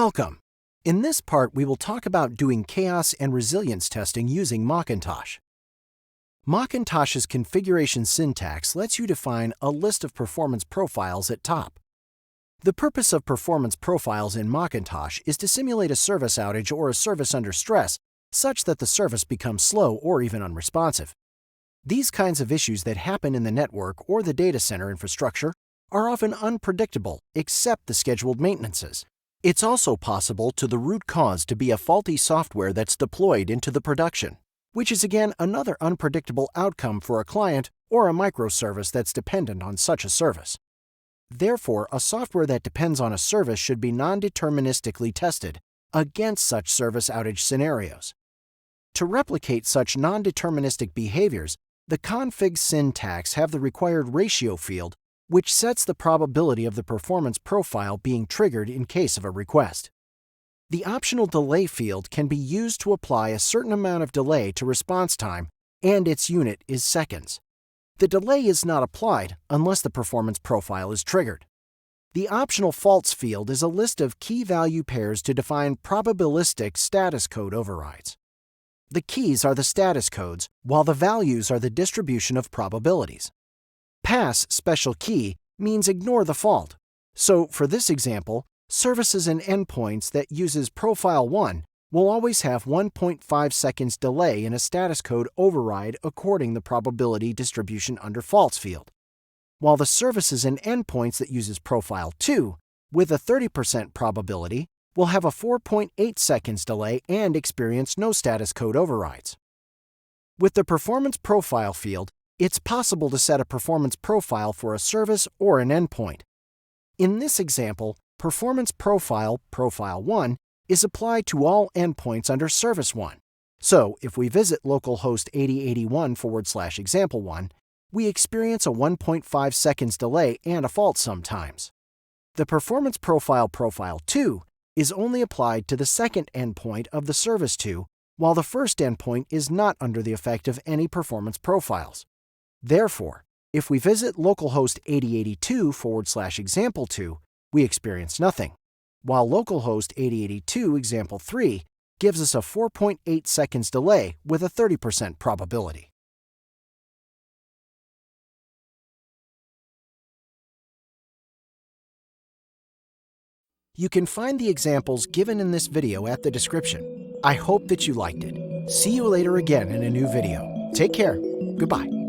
Welcome! In this part, we will talk about doing chaos and resilience testing using Mockintosh. Mockintosh's configuration syntax lets you define a list of performance profiles at top. The purpose of performance profiles in Mockintosh is to simulate a service outage or a service under stress such that the service becomes slow or even unresponsive. These kinds of issues that happen in the network or the data center infrastructure are often unpredictable except the scheduled maintenances. It's also possible to the root cause to be a faulty software that's deployed into the production, which is again another unpredictable outcome for a client or a microservice that's dependent on such a service. Therefore, a software that depends on a service should be non-deterministically tested against such service outage scenarios. To replicate such non-deterministic behaviors, the config syntax have the required ratio field, which sets the probability of the performance profile being triggered in case of a request. The optional delay field can be used to apply a certain amount of delay to response time, and its unit is seconds. The delay is not applied unless the performance profile is triggered. The optional false field is a list of key value pairs to define probabilistic status code overrides. The keys are the status codes, while the values are the distribution of probabilities. Pass special key means ignore the fault. So for this example, services and endpoints that uses profile 1 will always have 1.5 seconds delay in a status code override according the probability distribution under false field, while the services and endpoints that uses profile 2 with a 30% probability will have a 4.8 seconds delay and experience no status code overrides. With the performance profile field, it's possible to set a performance profile for a service or an endpoint. In this example, performance profile 1 is applied to all endpoints under service 1. So if we visit localhost 8081/example1, we experience a 1.5 seconds delay and a fault sometimes. The performance profile 2 is only applied to the second endpoint of the service 2, while the first endpoint is not under the effect of any performance profiles. Therefore, if we visit localhost 8082/example2, we experience nothing, while localhost 8082/example3 gives us a 4.8 seconds delay with a 30% probability. You can find the examples given in this video at the description. I hope that you liked it. See you later again in a new video. Take care. Goodbye.